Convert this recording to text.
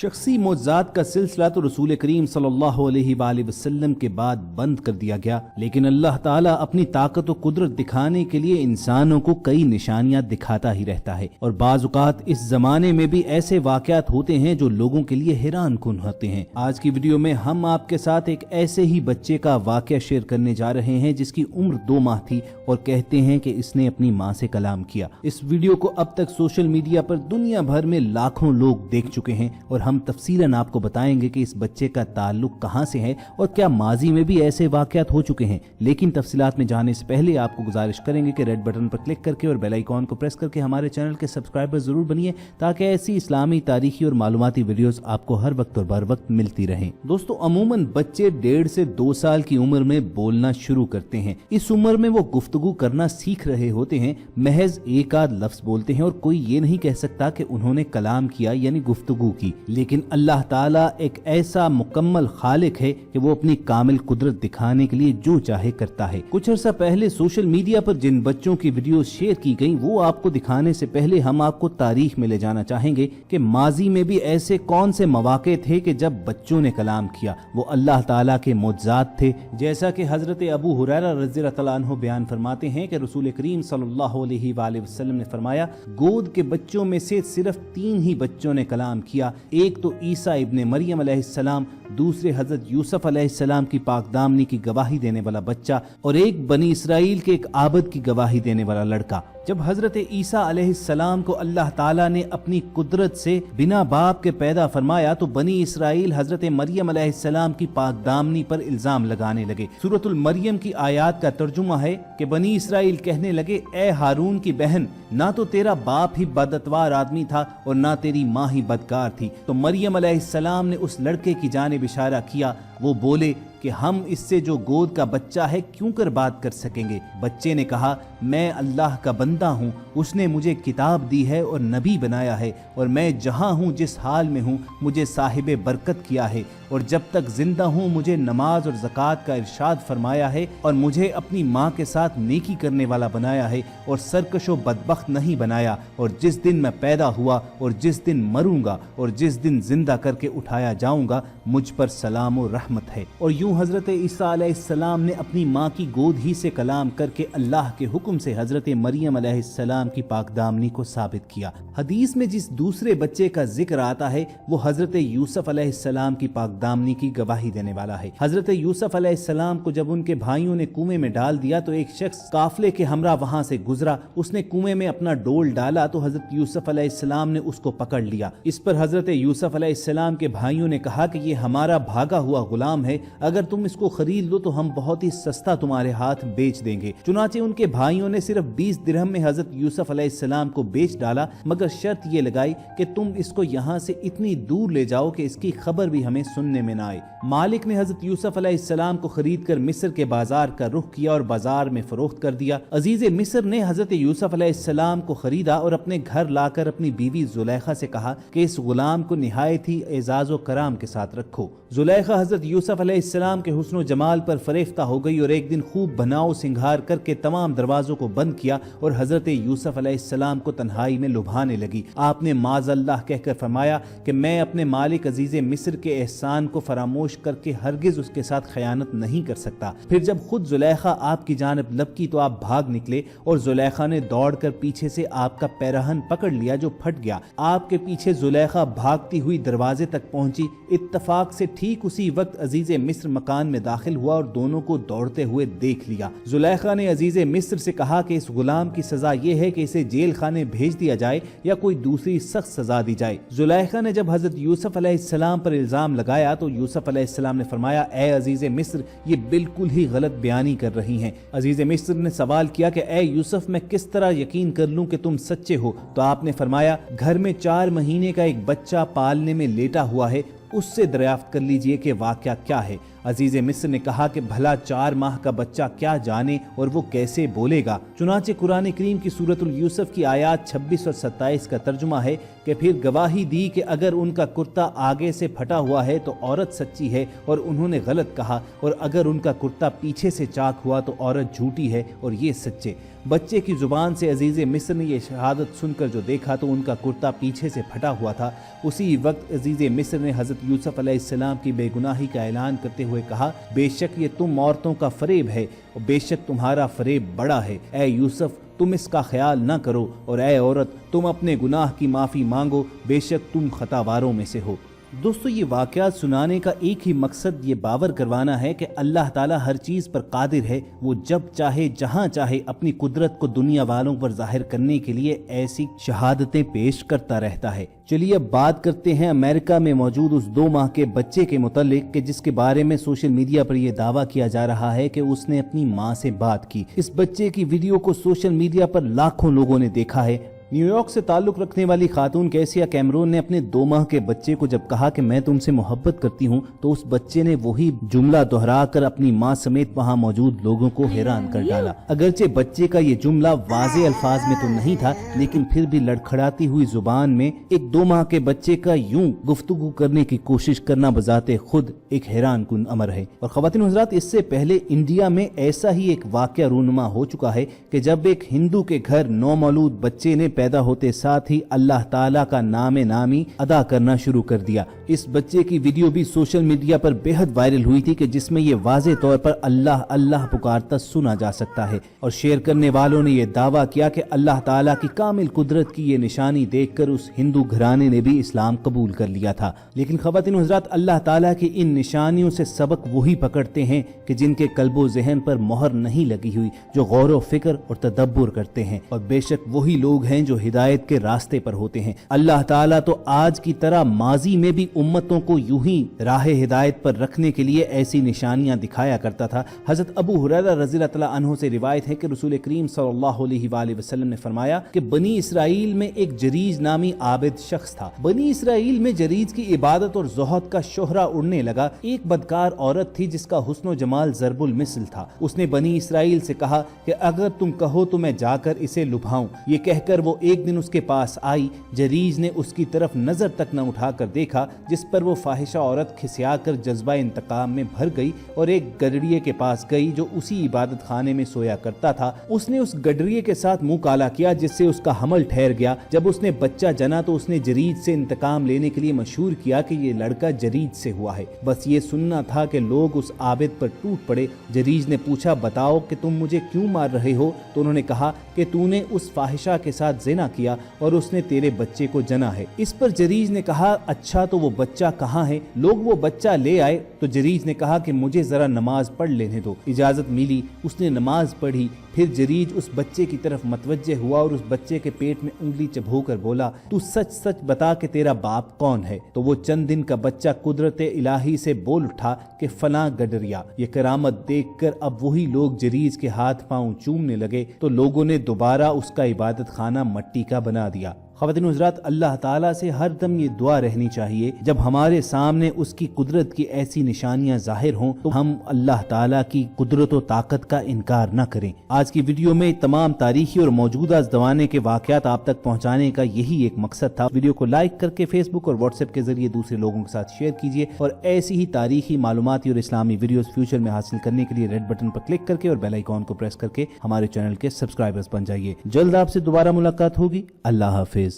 शख्सी मोज़ात का सिलसिला तो रसूल करीम सल्लल्लाहु अलैहि वसल्लम के बाद बंद कर दिया गया, लेकिन अल्लाह ताला अपनी ताकत और कुदरत दिखाने के लिए इंसानों को कई निशानियां दिखाता ही रहता है। और बाज़ औक़ात इस जमाने में भी ऐसे वाक़यात होते हैं जो लोगों के लिए हैरान कुन होते हैं। आज की वीडियो में हम आपके साथ एक ऐसे ही बच्चे का वाक़या शेयर करने जा रहे हैं जिसकी उम्र 2 माह थी और कहते हैं कि इसने अपनी माँ से कलाम किया। इस वीडियो को अब तक सोशल मीडिया पर दुनिया भर में लाखों लोग देख चुके हैं और हम तफसीलन आपको बताएंगे कि इस बच्चे का ताल्लुक कहां से है और क्या माजी में भी ऐसे वाकयात हो चुके हैं। लेकिन तफसीलात में जाने से पहले आपको गुजारिश करेंगे कि रेड बटन पर क्लिक करके और बेल आइकॉन को प्रेस करके हमारे चैनल के सब्सक्राइबर जरूर बनिए ताकि ऐसी इस्लामी, तारीखी और मालूमाती वीडियोस आपको हर वक्त और बर वक्त मिलती रहें। दोस्तों, अमूमन बच्चे 1.5 से 2 साल की उम्र में बोलना शुरू करते हैं। इस उम्र में वो गुफ्तगू करना सीख रहे होते हैं, महज एक आध लफ्ज बोलते हैं और कोई ये नहीं कह सकता कि उन्होंने कलाम किया यानी गुफ्तगू की। लेकिन अल्लाह ताला एक ऐसा मुकम्मल खालिक है कि वो अपनी कामिल कुदरत दिखाने के लिए जो चाहे करता है। कुछ अर्सा पहले सोशल मीडिया पर जिन बच्चों की वीडियो शेयर की गई वो आपको दिखाने से पहले हम आपको तारीख में ले जाना चाहेंगे कि माजी में भी ऐसे कौन से मौके थे कि जब बच्चों ने कलाम किया। वो अल्लाह ताला के मुअज्जिज़ात थे। जैसा कि हजरत अबू हुरैरा रज़ियल्लाहु अन्हु बयान फरमाते हैं कि रसूल करीम सल्लल्लाहु अलैहि वसल्लम ने फरमाया, गोद के बच्चों में से सिर्फ 3 ही बच्चों ने कलाम किया। एक तो ईसा इब्ने मरियम अलैहिस्सलाम, दूसरे हजरत यूसुफ अलैहिस्सलाम की पाकदामनी की गवाही देने वाला बच्चा और एक बनी इसराइल के एक आबद की गवाही देने वाला लड़का। जब हजरत ईसा अलैहिस्सलाम को अल्लाह ताला ने अपनी कुदरत से बिना बाप के पैदा फरमाया तो बनी इसराइल हजरत मरियम अलैहिस्सलाम की पाकदामनी पर इल्जाम लगाने लगे। सूरतुल मरियम की आयत का तर्जुमा है कि बनी इसराइल कहने लगे, ए हारून की बहन, ना तो तेरा बाप ही बदअतवार आदमी था और ना तेरी माँ ही बदकार थी। तो मरियम अलैहिस्सलाम ने उस लड़के की जानिब इशारा किया। वो बोले कि हम इससे जो गोद का बच्चा है क्यों कर बात कर सकेंगे। बच्चे ने कहा, मैं अल्लाह का बंदा हूँ, उसने मुझे किताब दी है और नबी बनाया है और मैं जहाँ हूँ जिस हाल में हूँ मुझे साहिब बरकत किया है और जब तक जिंदा हूँ मुझे नमाज और ज़कात का इरशाद फरमाया है और मुझे अपनी माँ के साथ नेकी करने वाला बनाया है और सरकशो बदबख्त नहीं बनाया। और जिस दिन मैं पैदा हुआ और जिस दिन मरूंगा और जिस दिन जिंदा करके उठाया जाऊंगा मुझ पर सलाम और रहमत है। और यूं हजरत ईसा अलैहिस्सलाम ने अपनी माँ की गोद ही से कलाम करके अल्लाह के हुक्म से हजरत मरियम अलैहिस्सलाम की पाकदामनी को साबित किया। हदीस में जिस दूसरे बच्चे का जिक्र आता है वो हजरत यूसुफ अलैहिस्सलाम की पाकदामनी की गवाही देने वाला है। हजरत यूसुफ अलैहिस्सलाम को जब उनके भाइयों ने कुएं में डाल दिया तो एक शख्स काफले के हमरा वहां से गुजरा। उसने कुएं में अपना डोल डाला तो हजरत यूसुफ अलैहिस्सलाम ने उसको पकड़ लिया। इस पर हजरत यूसुफ अलैहिस्सलाम के भाइयों ने कहा कि ये हमारा भागा हुआ गुलाम है, अगर तुम इसको खरीद लो तो हम बहुत ही सस्ता तुम्हारे हाथ बेच देंगे। चुनाचे उनके भाइयों ने सिर्फ 20 दिरहम में हजरत यूसुफ अलैहिस्सलाम को बेच डाला, मगर शर्त ये लगाई कि तुम इसको यहाँ से इतनी दूर ले जाओ कि इसकी खबर भी हमें सुनने में ना आए। मालिक ने हजरत यूसुफ अलैहिस्सलाम को खरीद कर मिस्र के बाजार का रुख किया और बाजार में फरोख्त कर दिया। अजीज मिस्र ने हजरत यूसुफ अलैहिस्सलाम को खरीदा और अपने घर लाकर अपनी बीवी जुलैखा से कहा कि इस गुलाम को निहायत ही एजाज व कराम के साथ रखो। जुलैखा हजरत यूसुफ अलैहिस्सलाम के हुस्न जमाल पर फरेफ्ता हो गई और एक दिन खूब बनाओ सिंगार करके तमाम दरवाजों को बंद किया और हजरत यूसुफ अलैहिस्सलाम को तन्हाई में लुभाने लगी। आपने माज़अल्लाह कहकर फरमाया कि मैं अपने मालिक अजीज मिस्र के एहसान को फरामोश करके हरगिज उसके साथ खयानत नहीं कर सकता। फिर जब खुद जुलैखा आपकी जानिब लपकी तो आप भाग निकले और जुलैखा ने दौड़कर पीछे से आपका पैराहन पकड़ लिया जो फट गया। आपके पीछे जुलैखा भागती हुई दरवाजे तक पहुंची। इत्तफाक से ठीक उसी वक्त अजीज मिस्र मकान में दाखिल हुआ और दोनों को दौड़ते हुए देख लिया। जुलैखा ने अजीज मिस्र से कहा कि इस गुलाम की सजा यह है कि इसे जेल खाने भेज दिया जाए या कोई दूसरी सख्त सजा दी जाए। जुलैखा ने जब हजरत यूसुफ अलैहिस्सलाम पर इल्जाम लगाया तो यूसुफ अलैहिस्सलाम ने फरमाया, ए अजीज मिस्र, ये बिल्कुल ही गलत बयानी कर रही हैं। अजीज मिस्र ने सवाल किया कि ए यूसुफ, मैं किस तरह यकीन कर लूं कि तुम सच्चे हो। तो आपने फरमाया, घर में 4 महीने का एक बच्चा पालने में लेटा हुआ है, اس से दरियाफ्त कर लीजिए कि वाकया क्या है। अजीज मिस्र ने कहा कि भला 4 माह का बच्चा क्या जाने और वो कैसे बोलेगा। चुनाचे कुरान करीम की सूरतुल यूसुफ की आयात 26 और 27 का तर्जुमा है कि फिर गवाही दी कि अगर उनका कुर्ता आगे से फटा हुआ है तो औरत सच्ची है और उन्होंने गलत कहा, और अगर उनका कुर्ता पीछे से चाक हुआ तो औरत झूठी है और ये सच्चे। बच्चे की जुबान से अजीज मिस्र ने यह शहादत सुनकर जो देखा तो उनका कुर्ता पीछे से फटा हुआ था। उसी वक्त अजीज मिस्र ने हजरत यूसुफ अलैहिस्सलाम की बेगुनाही का ऐलान करते हुए कहा, बेशक ये तुम औरतों का फरेब है और बेशक तुम्हारा फरेब बड़ा है। ए यूसुफ, तुम इसका ख्याल न करो, और ए औरत, तुम अपने गुनाह की माफ़ी मांगो, बेशक तुम खतावारों में से हो। दोस्तों, ये वाक़यात सुनाने का एक ही मकसद ये बावर करवाना है कि अल्लाह ताला हर चीज़ पर कादिर है। वो जब चाहे जहाँ चाहे अपनी कुदरत को दुनिया वालों पर जाहिर करने के लिए ऐसी शहादतें पेश करता रहता है। चलिए अब बात करते हैं अमेरिका में मौजूद उस 2 माह के बच्चे के मुतालिक कि जिसके बारे में सोशल मीडिया पर यह दावा किया जा रहा है कि उसने अपनी माँ से बात की। इस बच्चे की वीडियो को सोशल मीडिया पर लाखों लोगों ने देखा है। न्यूयॉर्क से ताल्लुक रखने वाली खातून कैसिया कैमरून ने अपने 2 माह के बच्चे को जब कहा कि मैं तुमसे मोहब्बत करती हूँ तो उस बच्चे ने वही जुमला दोहराकर अपनी माँ समेत वहाँ मौजूद लोगों को हैरान कर डाला। अगरचे बच्चे का ये जुमला वाज़े अल्फाज में तो नहीं था, लेकिन फिर भी लड़खड़ाती हुई जुबान में एक 2 माह के बच्चे का यूं गुफ्तगू करने की कोशिश करना बजाते खुद एक हैरान कुन अमर है। और ख़वातीन हज़रात, इससे पहले इंडिया में ऐसा ही एक वाक़या रूनुमा हो चुका है कि जब एक हिंदू के घर नौमौलूद बच्चे ने पैदा होते साथ ही अल्लाह ताला का नामे नामी अदा करना शुरू कर दिया। इस बच्चे की वीडियो भी सोशल मीडिया पर बेहद वायरल हुई थी कि जिसमें ये वाज़े तौर पर अल्लाह अल्लाह पुकारता सुना जा सकता है। और शेयर करने वालों ने यह दावा किया कि अल्लाह ताला की कामिल कुदरत की ये निशानी देखकर उस हिंदू घराने ने भी इस्लाम कबूल कर लिया था। लेकिन ख़वातीन हज़रात, अल्लाह ताला की इन निशानियों से सबक वही पकड़ते हैं कि जिनके कल्बो ज़हन पर मोहर नहीं लगी हुई, जो गौर व फिक्र और तदब्बुर करते हैं, और बेशक वही लोग हैं जो हिदायत के रास्ते पर होते हैं। अल्लाह ताला तो आज की तरह माजी में भी उम्मतों को यूं ही राह हिदायत पर रखने के लिए ऐसी निशानियां दिखाया करता था। हजरत अबू हुरैरा रज़ियल्लाहु तआला अन्हु से रिवायत है कि रसूल करीम सल्लल्लाहु अलैहि वसल्लम ने फरमाया कि बनी इसराइल में एक जरीज नामी आबिद शख्स था। बनी इसराइल में जरीज की इबादत और ज़ुहद का शोहरा उड़ने लगा। एक बदकार औरत थी जिसका हुस्न जमाल ज़रबुल मिसल था। उसने बनी इसराइल से कहा कि अगर तुम कहो तो मैं जाकर इसे लुभाऊं। ये कहकर वो एक दिन उसके पास आई। जरीज ने उसकी तरफ नजर तक न उठाकर देखा, जिस पर वो फाहिशा औरत खिसिया कर जज्बा इंतकाम में भर गई और एक गडरिये के पास गई जो उसी इबादत खाने में सोया करता था। उसने उस गडरिये के साथ मुंह काला किया, जिससे उसका हमल ठहर गया। जब उसने बच्चा जना तो उसने जरीज से इंतकाम लेने के लिए मशहूर किया कि ये लड़का जरीज से हुआ है। बस ये सुनना था कि लोग उस आबिद पर टूट पड़े। जरीज ने पूछा, बताओ कि तुम मुझे क्यों मार रहे हो? तो उन्होंने कहा कि तूने उस फाहिशा के साथ ज़िना किया और उसने तेरे बच्चे को जना है। इस पर जरीज ने कहा, अच्छा तो वो बच्चा कहाँ है? लोग वो बच्चा ले आए तो जरीज ने कहा कि मुझे जरा नमाज पढ़ लेने दो। इजाजत मिली, उसने नमाज पढ़ी। फिर जरीज उस बच्चे की तरफ मतवज्जे हुआ और उस बच्चे के पेट में उंगली चबोकर बोला, तू सच सच बता कि तेरा बाप कौन है? तो वो चंद दिन का बच्चा कुदरत इलाही से बोल उठा कि फला गडरिया। ये करामत देखकर अब वही लोग जरीज के हाथ पांव चूमने लगे तो लोगों ने दोबारा उसका इबादत खाना मट्टी का बना दिया। ख़वातीन हज़रात, अल्लाह ताला से हर दम ये दुआ रहनी चाहिए, जब हमारे सामने उसकी कुदरत की ऐसी निशानियां जाहिर हों तो हम अल्लाह ताला की कुदरत और ताकत का इनकार न करें। आज की वीडियो में तमाम तारीखी और मौजूदा ज़माने के वाक़यात आप तक पहुँचाने का यही एक मकसद था। वीडियो को लाइक करके फेसबुक और व्हाट्सएप के जरिए दूसरे लोगों के साथ शेयर कीजिए और ऐसी ही तारीखी मालूमाती और इस्लामी वीडियोस फ्यूचर में हासिल करने के लिए रेड बटन पर क्लिक करके और बेल आइकॉन को प्रेस करके हमारे चैनल के सब्सक्राइबर्स बन जाइए। जल्द आपसे दोबारा मुलाकात होगी। अल्लाह हाफिज।